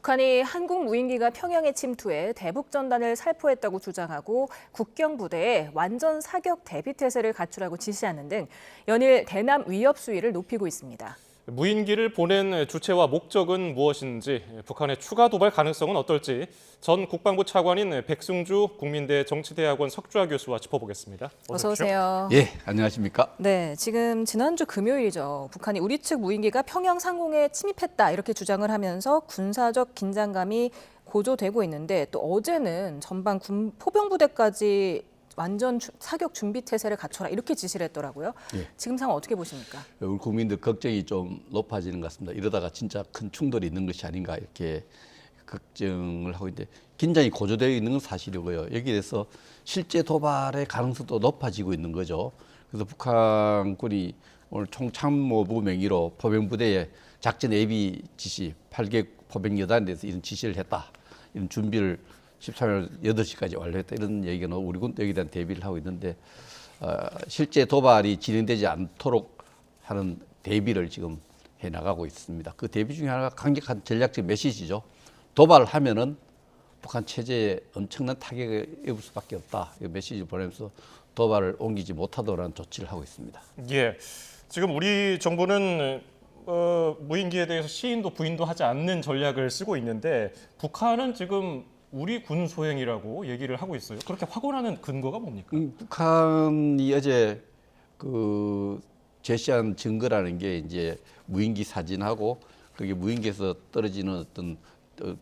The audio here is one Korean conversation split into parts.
북한이 한국 무인기가 평양에 침투해 대북 전단을 살포했다고 주장하고 국경 부대에 완전 사격 대비 태세를 갖추라고 지시하는 등 연일 대남 위협 수위를 높이고 있습니다. 무인기를 보낸 주체와 목적은 무엇인지, 북한의 추가 도발 가능성은 어떨지 전 국방부 차관인 백승주 국민대 정치대학원 석좌 교수와 짚어보겠습니다. 어서 오세요. 예, 안녕하십니까? 네, 지금 지난주 금요일이죠. 북한이 우리 측 무인기가 평양 상공에 침입했다 이렇게 주장을 하면서 군사적 긴장감이 고조되고 있는데 또 어제는 전방 포병부대까지 완전 사격 준비 태세를 갖춰라 이렇게 지시를 했더라고요. 예. 지금 상황 어떻게 보십니까? 우리 국민들 걱정이 좀 높아지는 것 같습니다. 이러다가 진짜 큰 충돌이 있는 것이 아닌가 이렇게 걱정을 하고 있는데 긴장이 고조되어 있는 건 사실이고요. 여기에 대해서 실제 도발의 가능성도 높아지고 있는 거죠. 그래서 북한군이 오늘 총참모부 명의로 포병부대에 작전 예비 지시 8개 포병여단에 대해서 이런 지시를 했다. 이런 준비를 13일 8시까지 완료했다. 이런 얘기는 우리 군도 여기에 대한 대비를 하고 있는데 실제 도발이 진행되지 않도록 하는 대비를 지금 해나가고 있습니다. 그 대비 중에 하나가 강력한 전략적 메시지죠. 도발하면은 북한 체제에 엄청난 타격을 입을 수밖에 없다. 이 메시지를 보내면서 도발을 옮기지 못하도록 하는 조치를 하고 있습니다. 예, 지금 우리 정부는 무인기에 대해서 시인도 부인도 하지 않는 전략을 쓰고 있는데 북한은 지금 우리 군 소행이라고 얘기를 하고 있어요. 그렇게 확언하는 근거가 뭡니까? 북한이 어제 제시한 증거라는 게 이제 무인기 사진하고 그게 무인기에서 떨어지는 어떤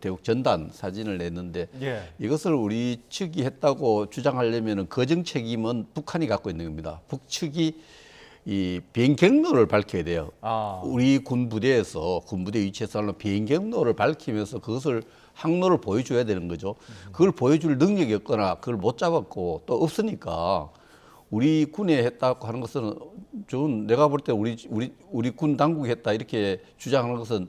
대북 전단 사진을 냈는데 이것을 우리 측이 했다고 주장하려면 거정 책임은 북한이 갖고 있는 겁니다. 북측이 이 비행 경로를 밝혀야 돼요. 우리 군 부대에서 군부대 위치에서 하는 비행 경로를 밝히면서 그것을 항로를 보여줘야 되는 거죠. 그걸 보여줄 능력이 없거나 그걸 못 잡았고 또 없으니까 우리 군이 했다고 하는 것은 좀 내가 볼 때 우리 군 당국이 했다 이렇게 주장하는 것은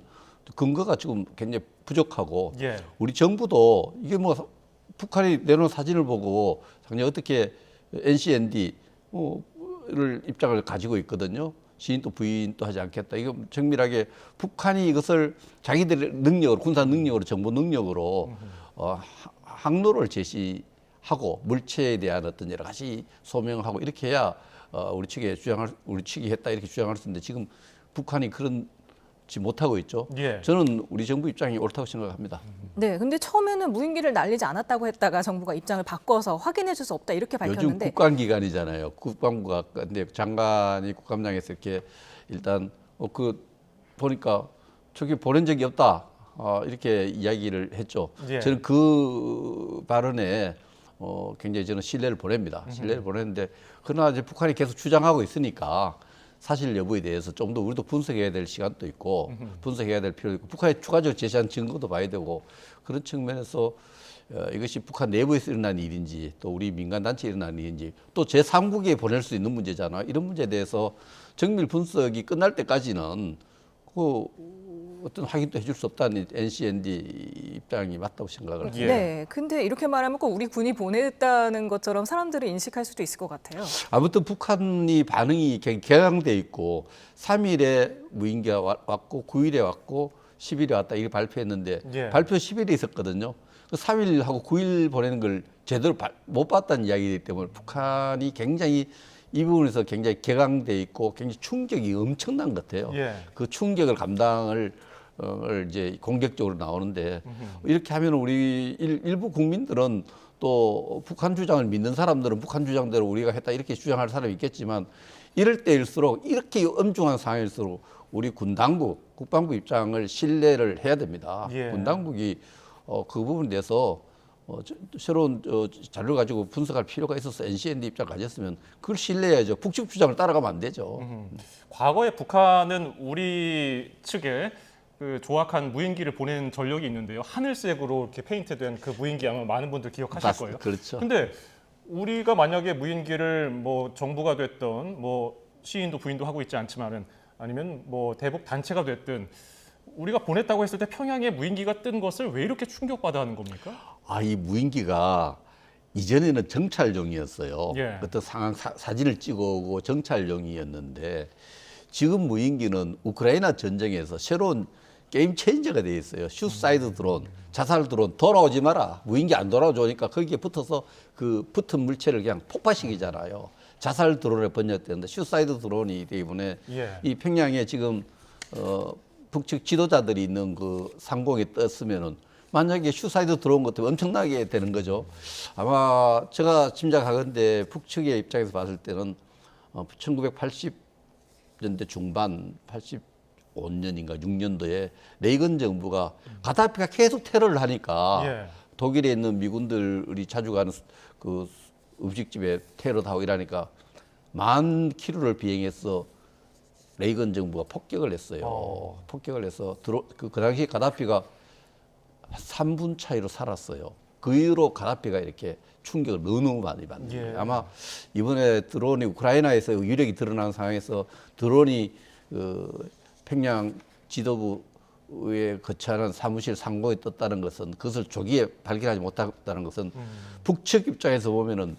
근거가 지금 굉장히 부족하고 우리 정부도 이게 뭐 북한이 내놓은 사진을 보고 당연히 어떻게 NCND를 입장을 가지고 있거든요. 시인도 부인도 하지 않겠다. 이거 정밀하게 북한이 이것을 자기들의 능력으로 군사 능력으로 정보 능력으로 항로를 제시하고 물체에 대한 어떤 여러 가지 소명하고 이렇게 해야 우리 측이 했다 이렇게 주장할 수 있는데 지금 북한이 그런지 못하고 있죠. 저는 우리 정부 입장이 옳다고 생각합니다. 네, 근데 처음에는 무인기를 날리지 않았다고 했다가 정부가 입장을 바꿔서 확인해 줄 수 없다 이렇게 밝혔는데 요즘 국방기관이잖아요. 국방부가 근데 장관이 국감장에서 이렇게 일단 보니까 저기 보낸 적이 없다 이렇게 이야기를 했죠. 저는 그 발언에 굉장히 저는 신뢰를 보냅니다. 신뢰를 보냈는데 그러나 이제 북한이 계속 주장하고 있으니까 사실 여부에 대해서 좀 더 우리도 분석해야 될 시간도 있고 분석해야 될 필요도 있고 북한이 추가적으로 제시한 증거도 봐야 되고 그런 측면에서 이것이 북한 내부에서 일어난 일인지 또 우리 민간단체에 일어난 일인지 또 제3국에 보낼 수 있는 문제잖아. 이런 문제에 대해서 정밀 분석이 끝날 때까지는 어떤 확인도 해줄 수 없다는 NCND 입장이 맞다고 생각을 합니다. 네, 근데 이렇게 말하면 꼭 우리 군이 보냈다는 것처럼 사람들이 인식할 수도 있을 것 같아요. 아무튼 북한이 반응이 격앙돼 있고 3일에 무인기가 왔고 9일에 왔고 10일에 왔다 이렇게 발표했는데 발표 10일에 있었거든요. 3일하고 9일 보내는 걸 제대로 못 봤다는 이야기이기 때문에 북한이 굉장히 이 부분에서 굉장히 격앙돼 있고 굉장히 충격이 엄청난 것 같아요. 그 충격을 감당을 이제 공격적으로 나오는데 이렇게 하면 우리 일부 국민들은 또 북한 주장을 믿는 사람들은 북한 주장대로 우리가 했다 이렇게 주장할 사람이 있겠지만 이럴 때일수록 이렇게 엄중한 상황일수록 우리 군 당국, 국방부 입장을 신뢰를 해야 됩니다. 군 당국이 그 부분에 대해서 새로운 자료를 가지고 분석할 필요가 있어서 NCND 입장을 가졌으면 그걸 신뢰해야죠. 북측 주장을 따라가면 안 되죠. 과거에 북한은 우리 측에 그 조악한 무인기를 보낸 전력이 있는데요. 하늘색으로 이렇게 페인트된 그 무인기 아마 많은 분들 기억하실 거예요. 그렇죠. 근데 우리가 만약에 무인기를 뭐 정부가 됐던 뭐 시인도 부인도 하고 있지 않지만은 아니면 뭐 대북 단체가 됐든 우리가 보냈다고 했을 때 평양에 무인기가 뜬 것을 왜 이렇게 충격받아 하는 겁니까? 이 무인기가 이전에는 정찰용이었어요. 어떤 상황 사진을 찍어오고 정찰용이었는데 지금 무인기는 우크라이나 전쟁에서 새로운 게임 체인저가 돼 있어요. 슈사이드 드론, 자살 드론, 돌아오지 마라. 무인기 안 돌아오니까 거기에 붙어서 그 붙은 물체를 그냥 폭파시키잖아요. 자살 드론에 번역되는데 슈사이드 드론이기 때문에 예. 이 평양에 지금 북측 지도자들이 있는 그 상공에 떴으면은 만약에 슈사이드 드론 같으면 엄청나게 되는 거죠. 아마 제가 짐작하건대 북측의 입장에서 봤을 때는 1980년대 중반 85년인가 6년도에 레이건 정부가 가다피가 계속 테러를 하니까 예. 독일에 있는 미군들이 자주 가는 그 음식집에 테러도 하고 이러니까 10,000km를 비행해서 레이건 정부가 폭격을 했어요. 폭격을 해서 그 당시 가다피가 3분 차이로 살았어요. 그 이후로 가다피가 이렇게 충격을 너무 많이 받는 거예요. 예. 아마 이번에 드론이 우크라이나에서 유력이 드러난 상황에서 드론이 평양 지도부에 거처하는 사무실 상공에 떴다는 것은 그것을 조기에 발견하지 못했다는 것은 북측 입장에서 보면은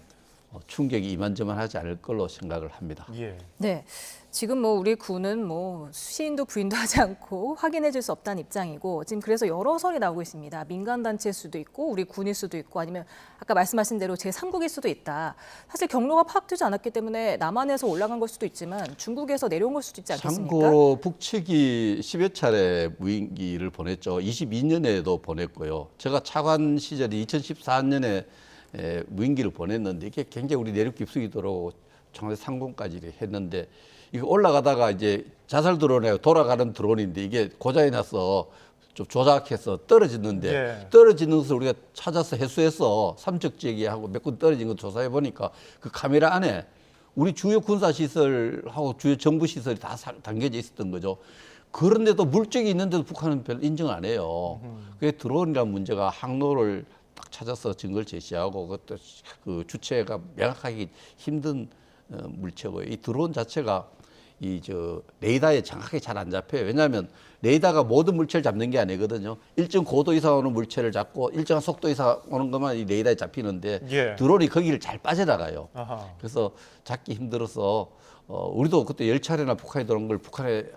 충격이 이만저만하지 않을 걸로 생각을 합니다. 예. 네. 지금 뭐 우리 군은 뭐 시인도 부인도 하지 않고 확인해 줄 수 없다는 입장이고 지금 그래서 여러 설이 나오고 있습니다. 민간 단체일 수도 있고 우리 군일 수도 있고 아니면 아까 말씀하신 대로 제3국일 수도 있다. 사실 경로가 파악되지 않았기 때문에 남한에서 올라간 걸 수도 있지만 중국에서 내려온 걸 수도 있지 않겠습니까? 참고로 북측이 10여 차례 무인기를 보냈죠. 22년에도 보냈고요. 제가 차관 시절이 2014년에 무인기를 보냈는데 이게 굉장히 우리 내륙 깊숙이 들어오고 청와대 상공까지 했는데 이거 올라가다가 이제 자살 드론에 돌아가는 드론인데 이게 고장이 나서 좀 조작해서 떨어졌는데 예. 떨어지는 것을 우리가 찾아서 해수해서 삼척 지역하고 몇 군 떨어진 거 조사해 보니까 그 카메라 안에 우리 주요 군사 시설하고 주요 정부 시설이 다 담겨져 있었던 거죠. 그런데도 물적이 있는데도 북한은 별로 인정 안 해요. 그게 드론이라는 문제가 항로를 딱 찾아서 증거를 제시하고 그것도 그 주체가 명확하기 힘든 물체고요. 이 드론 자체가 레이더에 정확하게 잘 안 잡혀요. 왜냐하면 레이더가 모든 물체를 잡는 게 아니거든요. 일정 고도 이상 오는 물체를 잡고 일정한 속도 이상 오는 것만 이 레이더에 잡히는데 예. 드론이 거기를 잘 빠져나가요. 아하. 그래서 잡기 힘들어서 우리도 그때 10차례나 북한이 들어온 걸 북한은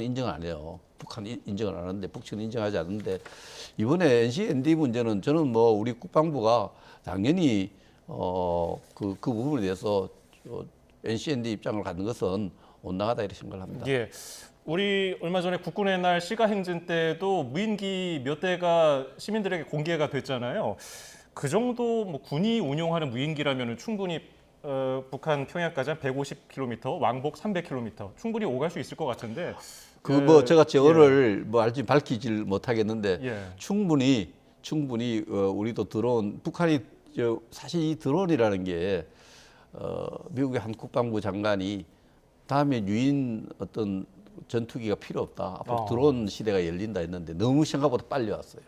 인정을 안 해요. 북한이 인정을 안 하는데 북측은 인정하지 않는데 이번에 NCND 문제는 저는 뭐 우리 국방부가 당연히 그 부분에 대해서 NCND 입장을 갖는 것은 온당하다 이렇게 생각을 합니다. 예. 우리 얼마 전에 국군의 날 시가 행진 때도 무인기 몇 대가 시민들에게 공개가 됐잖아요. 그 정도 뭐 군이 운용하는 무인기라면 충분히 북한 평양까지 한 150km, 왕복 300km 충분히 오갈 수 있을 것 같은데. 제가 저거를 알지 밝히질 못하겠는데 예. 충분히 우리도 드론 북한이 사실 이 드론이라는 게 미국의 한 국방부 장관이 다음에 유인 어떤 전투기가 필요 없다. 앞으로 드론 시대가 열린다 했는데 너무 생각보다 빨리 왔어요.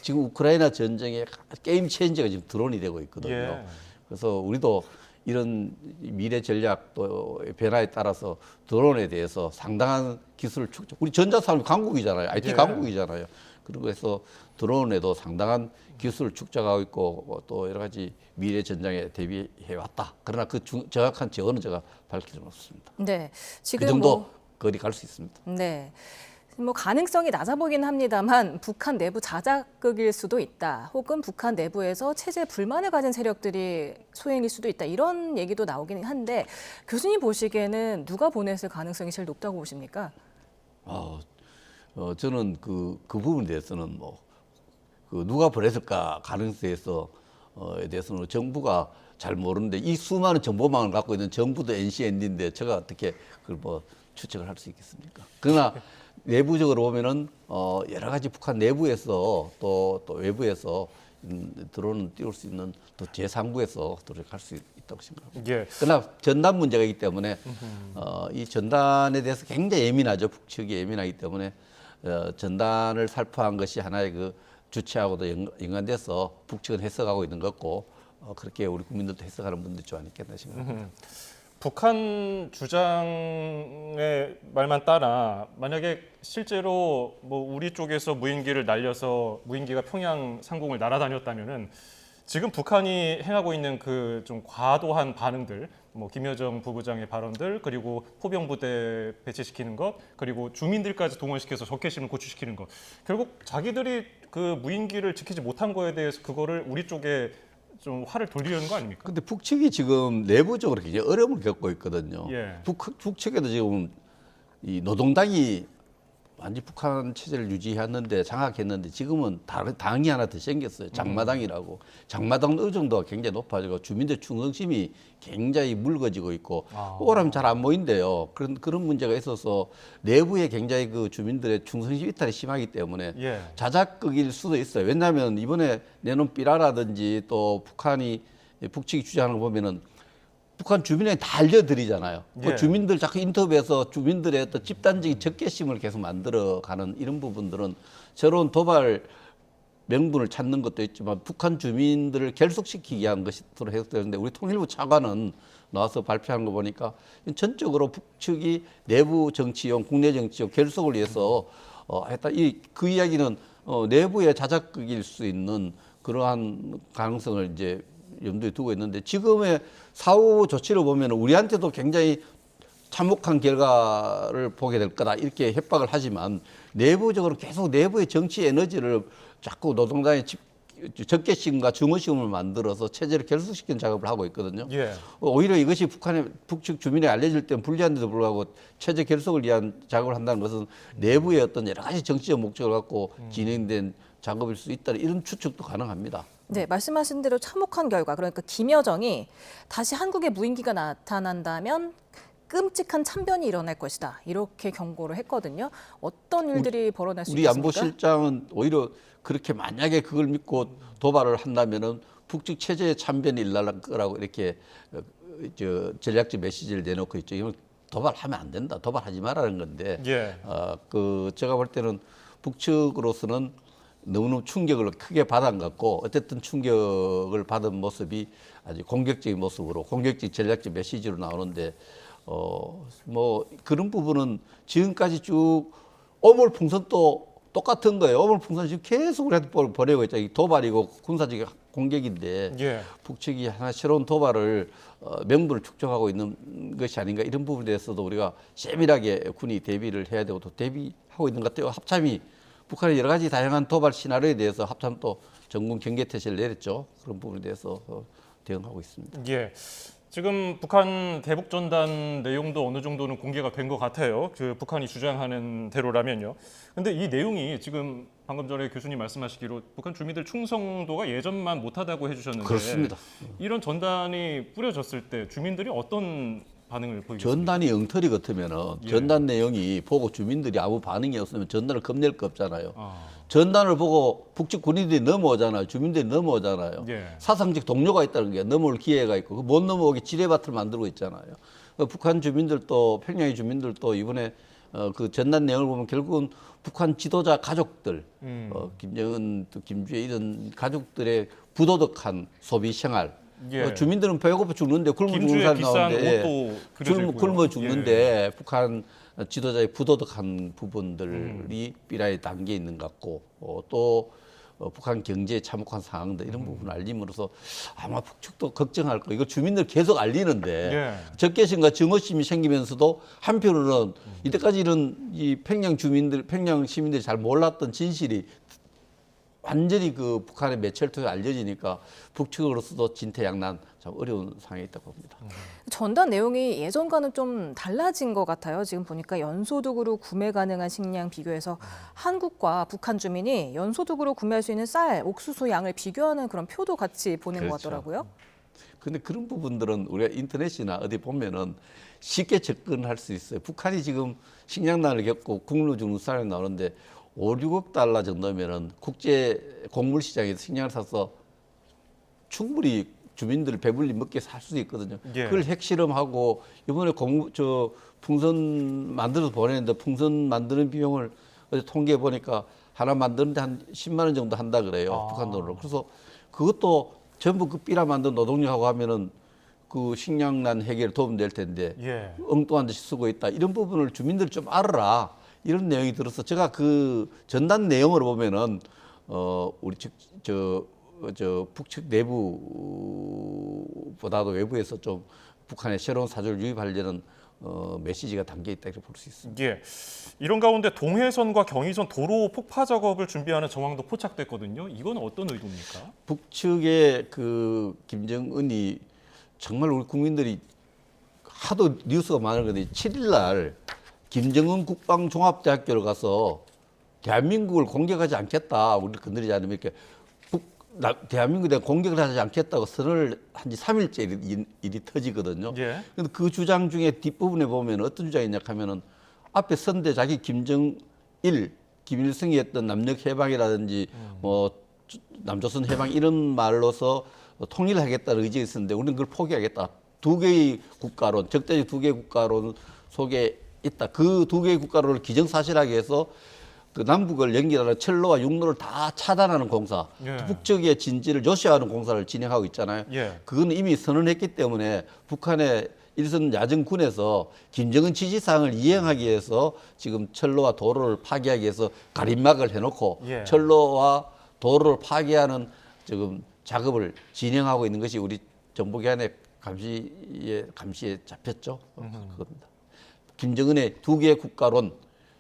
지금 우크라이나 전쟁의 게임 체인저가 지금 드론이 되고 있거든요. 예. 그래서 우리도 이런 미래 전략 또 변화에 따라서 드론에 대해서 상당한 기술을 우리 전자산업 강국이잖아요. IT 예. 강국이잖아요. 그래서 드론에도 상당한 기술을 축적하고 있고 또 여러 가지 미래 전장에 대비해 왔다. 그러나 그 정확한 재원은 제가 밝힐 수는 없습니다. 네. 지금 그 정도 거리 갈 수 있습니다. 네. 뭐 가능성이 낮아 보긴 합니다만 북한 내부 자작극일 수도 있다. 혹은 북한 내부에서 체제 불만을 가진 세력들이 소행일 수도 있다. 이런 얘기도 나오긴 한데 교수님 보시기에는 누가 보냈을 가능성이 제일 높다고 보십니까? 저는 그 부분에 대해서는 누가 보냈을까 가능성에서 에 대해서는 정부가 잘 모르는데 이 수많은 정보망을 갖고 있는 정부도 NCND인데 제가 어떻게 그걸 추측을 할 수 있겠습니까? 그러나 내부적으로 보면은 여러 가지 북한 내부에서 또 외부에서 드론을 띄울 수 있는 또 제3국에서 도착할 수 있다고 생각합니다. 예. 그러나 전단 문제가 있기 때문에 이 전단에 대해서 굉장히 예민하죠. 북측이 예민하기 때문에 전단을 살포한 것이 하나의 그 주체하고도 연관돼서 북측은 해석하고 있는 것 같고 그렇게 우리 국민들도 해석하는 분들이 좀 않겠나 생각합니다. 북한 주장의 말만 따라 만약에 실제로 뭐 우리 쪽에서 무인기를 날려서 무인기가 평양 상공을 날아다녔다면은 지금 북한이 행하고 있는 그 좀 과도한 반응들, 뭐 김여정 부부장의 발언들, 그리고 포병부대 배치시키는 것, 그리고 주민들까지 동원시켜서 적개심을 고취시키는 것. 결국 자기들이 그 무인기를 지키지 못한 거에 대해서 그거를 우리 쪽에 좀 화를 돌리려는 거 아닙니까? 근데 북측이 지금 내부적으로 굉장히 어려움을 겪고 있거든요. 예. 북측에도 지금 이 노동당이 완전 북한 체제를 유지했는데 장악했는데 지금은 다른 당이 하나 더 생겼어요. 장마당이라고. 장마당 의정도가 굉장히 높아지고 주민들 충성심이 굉장히 묽어지고 있고 오라면 잘 안 모인대요. 그런 문제가 있어서 내부에 굉장히 그 주민들의 충성심 이탈이 심하기 때문에 예. 자작극일 수도 있어요. 왜냐하면 이번에 내놓은 삐라라든지 또 북측이 주장하는 거 보면은 북한 주민에게 다 알려드리잖아요. 예. 그 주민들 자꾸 인터뷰에서 주민들의 어떤 집단적인 적개심을 계속 만들어가는 이런 부분들은 새로운 도발 명분을 찾는 것도 있지만 북한 주민들을 결속시키기 위한 것으로 해석되는데 우리 통일부 차관은 나와서 발표한 거 보니까 전적으로 북측이 내부 정치용, 국내 정치용 결속을 위해서 했다. 그 이야기는 내부의 자작극일 수 있는 그러한 가능성을 이제 염두에 두고 있는데 지금의 사후 조치를 보면 우리한테도 굉장히 참혹한 결과를 보게 될 거다 이렇게 협박을 하지만 내부적으로 계속 내부의 정치 에너지를 자꾸 노동당의 적개심과 증오심을 만들어서 체제를 결속시키는 작업을 하고 있거든요. 예. 오히려 이것이 북측 주민에 알려질 때는 불리한데도 불구하고 체제 결속을 위한 작업을 한다는 것은 내부의 어떤 여러 가지 정치적 목적을 갖고 진행된 작업일 수 있다 이런 추측도 가능합니다. 네, 말씀하신 대로 참혹한 결과, 그러니까 김여정이 다시 한국에 무인기가 나타난다면 끔찍한 참변이 일어날 것이다. 이렇게 경고를 했거든요. 어떤 일들이 벌어날 수 우리 있습니까? 안보실장은 오히려 그렇게 만약에 그걸 믿고 도발을 한다면은 북측 체제의 참변이 일어날 거라고 이렇게 전략적 메시지를 내놓고 있죠. 이건 도발하면 안 된다. 도발하지 말라는 건데. 예. 제가 볼 때는 북측으로서는 너무너무 충격을 크게 받아갖고 어쨌든 충격을 받은 모습이 아주 공격적인 모습으로 공격적 전략적 메시지로 나오는데 뭐 그런 부분은 지금까지 쭉 오물풍선도 똑같은 거예요. 오물풍선 지금 계속 우리한테 보내고 있죠. 이 도발이고 군사적 공격인데 예. 북측이 하나 새로운 도발을 명분을 축적하고 있는 것이 아닌가 이런 부분에 대해서도 우리가 세밀하게 군이 대비를 해야 되고 또 대비하고 있는 것 같아요. 합참이 북한의 여러 가지 다양한 도발 시나리오에 대해서 합참 또 전군 경계 태세를 내렸죠. 그런 부분에 대해서 대응하고 있습니다. 예. 지금 북한 대북 전단 내용도 어느 정도는 공개가 된 것 같아요. 그 북한이 주장하는 대로라면요. 근데 이 내용이 지금 방금 전에 교수님 말씀하시기로 북한 주민들 충성도가 예전만 못하다고 해주셨는데 그렇습니다. 이런 전단이 뿌려졌을 때 주민들이 어떤 반응을 보이겠습니까? 전단이 엉터리 같으면은 예. 전단 내용이 보고 주민들이 아무 반응이 없으면 전단을 겁낼 거 없잖아요. 전단을 보고 북측 군인들이 넘어오잖아요. 주민들이 넘어오잖아요. 예. 사상적 동료가 있다는 게 넘어올 기회가 있고 못 넘어오게 지뢰밭을 만들고 있잖아요. 북한 주민들도 평양의 주민들도 이번에 그 전단 내용을 보면 결국은 북한 지도자 가족들, 김정은, 또 김주혜 이런 가족들의 부도덕한 소비 생활. 예. 주민들은 배고파 죽는데 굶어 죽는 김주의 사람이 비싼 나오는데 옷도 그려져 있고요. 굶어 죽는데 북한 지도자의 부도덕한 부분들이 삐라에 담겨 있는 것 같고 또 북한 경제의 참혹한 상황들 이런 부분을 알림으로써 아마 북측도 걱정할 거. 이거 주민들 계속 알리는데 예. 적개심과 증오심이 생기면서도 한편으로는 이때까지 이런 이 평양 주민들, 평양 시민들이 잘 몰랐던 진실이 완전히 그 북한의 매체를 통해 알려지니까 북측으로서도 진퇴양난 참 어려운 상황에 있다고 봅니다. 전단 내용이 예전과는 좀 달라진 것 같아요. 지금 보니까 연소득으로 구매 가능한 식량 비교해서 한국과 북한 주민이 연소득으로 구매할 수 있는 쌀, 옥수수 양을 비교하는 그런 표도 같이 보낸 것 그렇죠. 같더라고요. 근데 그런 부분들은 우리가 인터넷이나 어디 보면은 쉽게 접근할 수 있어요. 북한이 지금 식량난을 겪고 굶어 죽는 쌀이 나오는데 5, 6억 달러 정도면은 국제 곡물 시장에서 식량을 사서 충분히 주민들을 배불리 먹게 살 수도 있거든요. 예. 그걸 핵실험하고 이번에 풍선 만들어서 보내는데 풍선 만드는 비용을 어제 통계해 보니까 하나 만드는데 한 10만 원 정도 한다 그래요. 북한 돈으로. 그래서 그것도 전부 그 삐라 만든 노동력하고 하면은 그 식량난 해결에 도움될 텐데 예. 엉뚱한 듯이 쓰고 있다. 이런 부분을 주민들 좀 알아라. 이런 내용이 들어서 제가 그 전단 내용을 보면은 우리 북측 내부보다도 외부에서 좀 북한의 새로운 사조를 유입하려는 메시지가 담겨 있다 이렇게 볼 수 있습니다. 예. 이런 가운데 동해선과 경의선 도로 폭파 작업을 준비하는 정황도 포착됐거든요. 이건 어떤 의도입니까? 북측의 그 김정은이 정말 우리 국민들이 하도 뉴스가 많은 건데 7일 날 김정은 국방종합대학교를 가서 대한민국을 공격하지 않겠다. 우리를 건드리지 않으면 이렇게 대한민국에 대한 공격을 하지 않겠다고 선언을 한 지 3일째 일이 터지거든요. 예. 근데 그 주장 중에 뒷부분에 보면 어떤 주장이냐 하면은 앞에 선대 자기 김정일, 김일성이 했던 남녘 해방이라든지 뭐 남조선 해방 이런 말로서 통일하겠다는 의지가 있었는데 우리는 그걸 포기하겠다. 두 개의 국가론, 적대적 두 개의 국가론 속에 있다. 그 두 개의 국가론을 기정사실하게 해서 그 남북을 연결하는 철로와 육로를 다 차단하는 공사, 예. 북측의 진지를 요시하는 공사를 진행하고 있잖아요. 예. 그건 이미 선언했기 때문에 북한의 일선 야전군에서 김정은 지시사항을 이행하기 위해서 지금 철로와 도로를 파괴하기 위해서 가림막을 해놓고 예. 철로와 도로를 파괴하는 지금 작업을 진행하고 있는 것이 우리 정보기관의 감시에 잡혔죠. 그겁니다. 김정은의 두 개의 국가론,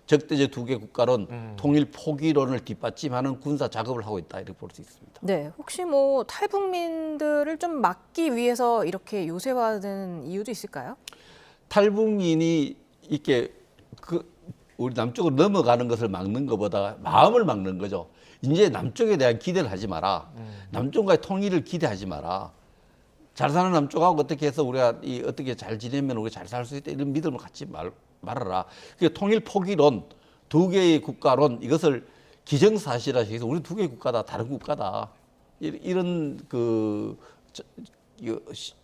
적대적 두 개의 국가론, 통일 포기론을 뒷받침하는 군사 작업을 하고 있다 이렇게 볼 수 있습니다. 네, 혹시 뭐 탈북민들을 좀 막기 위해서 이렇게 요새화된 이유도 있을까요? 탈북민이 이렇게 우리 남쪽으로 넘어가는 것을 막는 것보다 마음을 막는 거죠. 이제 남쪽에 대한 기대를 하지 마라. 남쪽과의 통일을 기대하지 마라. 잘 사는 남쪽하고 어떻게 해서 우리가 어떻게 잘 지내면 우리가 잘 살 수 있다 이런 믿음을 갖지 말아라. 그 통일 포기론, 두 개의 국가론 이것을 기정사실화해서 우리 두 개의 국가다, 다른 국가다. 이런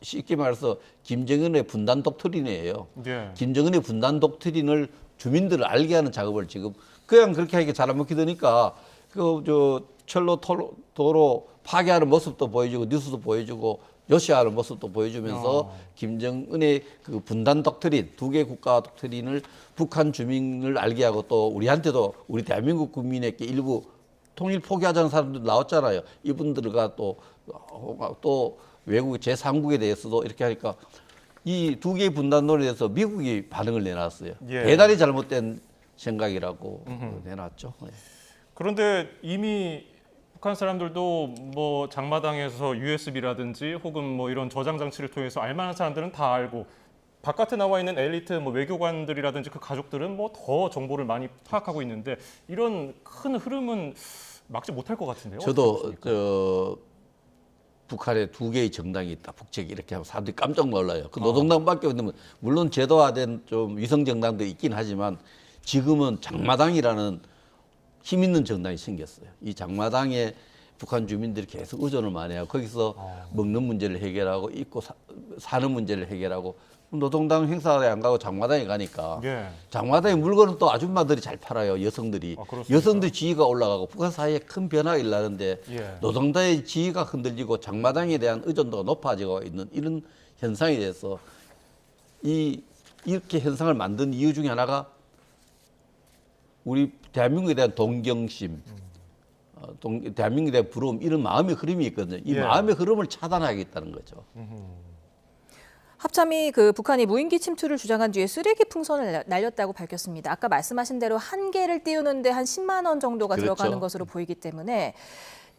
쉽게 말해서 김정은의 분단 독트린이에요. 예. 김정은의 분단 독트린을 주민들을 알게 하는 작업을 지금 그냥 그렇게 하니까 잘 안 먹히더니까 철로 도로 파괴하는 모습도 보여주고 뉴스도 보여주고 요시하는 모습도 보여주면서 김정은의 그 분단 독트린, 두 개 국가 독트린을 북한 주민을 알게 하고 또 우리한테도 우리 대한민국 국민에게 일부 통일 포기하자는 사람들 나왔잖아요. 이분들과 또 외국 제3국에 대해서도 이렇게 하니까 이 두 개의 분단론에 대해서 미국이 반응을 내놨어요. 예. 대단히 잘못된 생각이라고 내놨죠. 네. 그런데 이미 북한 사람들도 뭐 장마당에서 USB라든지 혹은 뭐 이런 저장 장치를 통해서 알만한 사람들은 다 알고 바깥에 나와 있는 엘리트 뭐 외교관들이라든지 그 가족들은 뭐 더 정보를 많이 파악하고 있는데 이런 큰 흐름은 막지 못할 것 같은데요. 저도 북한에 두 개의 정당이 있다. 북측이 이렇게 하면 사람들이 깜짝 놀라요. 그 노동당밖에 없는 물론 제도화된 좀 위성 정당도 있긴 하지만 지금은 장마당이라는 힘 있는 정당이 생겼어요. 이 장마당에 북한 주민들이 계속 의존을 많이 하고 거기서 먹는 문제를 해결하고 입고 사는 문제를 해결하고 노동당 행사에 안 가고 장마당에 가니까 예. 장마당의 물건은 또 아줌마들이 잘 팔아요. 여성들이. 그렇습니까? 여성들의 지위가 올라가고 북한 사회에 큰 변화가 일어나는데 예. 노동당의 지위가 흔들리고 장마당에 대한 의존도가 높아지고 있는 이런 현상에 대해서 이렇게 현상을 만든 이유 중에 하나가 우리 대한민국에 대한 동경심, 대한민국에 대한 부러움 이런 마음의 흐름이 있거든요. 이 예. 마음의 흐름을 차단하겠다는 거죠. 합참이 그 북한이 무인기 침투를 주장한 뒤에 쓰레기 풍선을 날렸다고 밝혔습니다. 아까 말씀하신 대로 한 개를 띄우는데 한 10만 원 정도가 그렇죠. 들어가는 것으로 보이기 때문에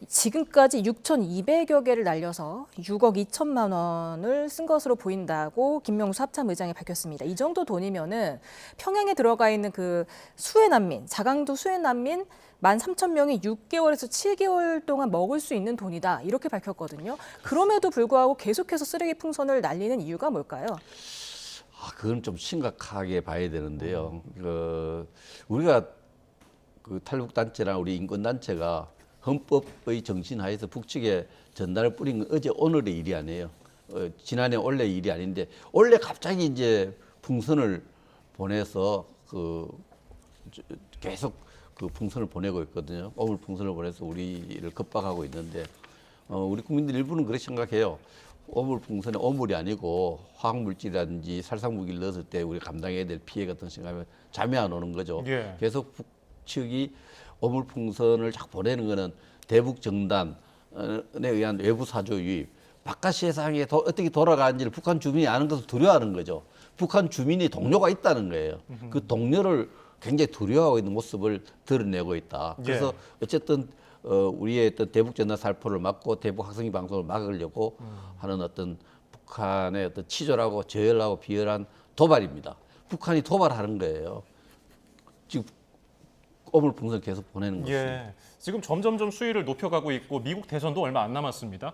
지금까지 6,200여 개를 날려서 6억 2천만 원을 쓴 것으로 보인다고 김명수 합참 의장이 밝혔습니다. 이 정도 돈이면은 평양에 들어가 있는 그 수해 난민, 자강도 수해 난민 13,000명이 6개월에서 7개월 동안 먹을 수 있는 돈이다. 이렇게 밝혔거든요. 그럼에도 불구하고 계속해서 쓰레기 풍선을 날리는 이유가 뭘까요? 그건 좀 심각하게 봐야 되는데요. 우리가 그 탈북단체랑 우리 인권단체가 헌법의 정신 하에서 북측에 전단을 뿌린 건 어제 오늘의 일이 아니에요. 지난해 원래 일이 아닌데 원래 갑자기 이제 풍선을 보내서 계속 그 풍선을 보내고 있거든요. 오물 풍선을 보내서 우리를 겁박하고 있는데 우리 국민들 일부는 그렇게 생각해요. 오물 풍선에 오물이 아니고 화학물질이라든지 살상무기를 넣었을 때 우리 감당해야 될 피해 같은 생각하면 잠이 안 오는 거죠. 예. 계속 북측이 오물 풍선을 자꾸 보내는 거는 대북 정단에 의한 외부 사조 유입 바깥 세상에 어떻게 돌아가는지를 북한 주민이 아는 것을 두려워하는 거죠. 북한 주민이 동료가 있다는 거예요. 그 동료를 굉장히 두려워하고 있는 모습을 드러내고 있다. 그래서 어쨌든 우리의 어떤 대북 전단 살포를 막고 대북 학생회 방송을 막으려고 하는 어떤 북한의 어떤 치졸하고 저열하고 비열한 도발입니다. 북한이 도발하는 거예요. 지금 꼬물풍선 계속 보내는 것입니다. 예, 지금 점점점 수위를 높여가고 있고 미국 대선도 얼마 안 남았습니다.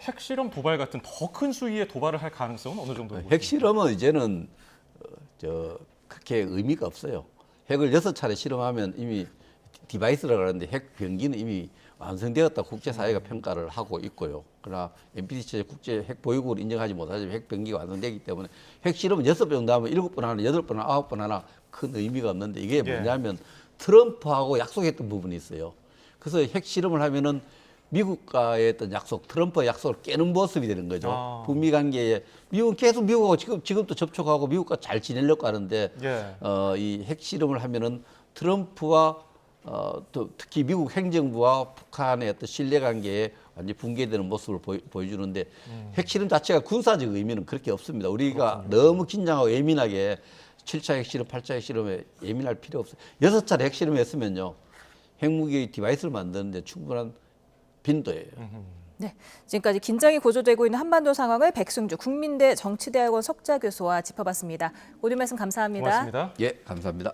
핵실험 도발 같은 더 큰 수위의 도발을 할 가능성은 어느 정도? 핵실험은 이제는 그렇게 의미가 없어요. 핵을 6차례 실험하면 이미 디바이스라고 하는데 핵 병기는 이미 완성되었다 국제사회가 평가를 하고 있고요. 그러나 NPT 국제 핵 보유국을 인정하지 못하지만 핵 병기가 완성되기 때문에 핵실험은 6번 정도 하면 7번 하나, 8번 하나, 9번 하나 큰 의미가 없는데 이게 뭐냐면 트럼프하고 약속했던 부분이 있어요. 그래서 핵실험을 하면은 미국과의 어떤 약속, 트럼프의 약속을 깨는 모습이 되는 거죠. 북미 관계에 미국은 계속 미국하고 지금도 접촉하고 미국과 잘 지내려고 하는데 이 핵실험을 하면은 트럼프와 또 특히 미국 행정부와 북한의 어떤 신뢰관계에 완전히 붕괴되는 모습을 보여주는데 핵실험 자체가 군사적 의미는 그렇게 없습니다. 우리가 너무 긴장하고 예민하게 7차 핵실험, 8차 핵실험에 예민할 필요 없어요. 6차례 핵실험을 했으면요. 핵무기 디바이스를 만드는데 충분한 빈도예요. 네, 지금까지 긴장이 고조되고 있는 한반도 상황을 백승주 국민대 정치대학원 석좌 교수와 짚어봤습니다. 모든 말씀 감사합니다. 고맙습니다. 예, 감사합니다.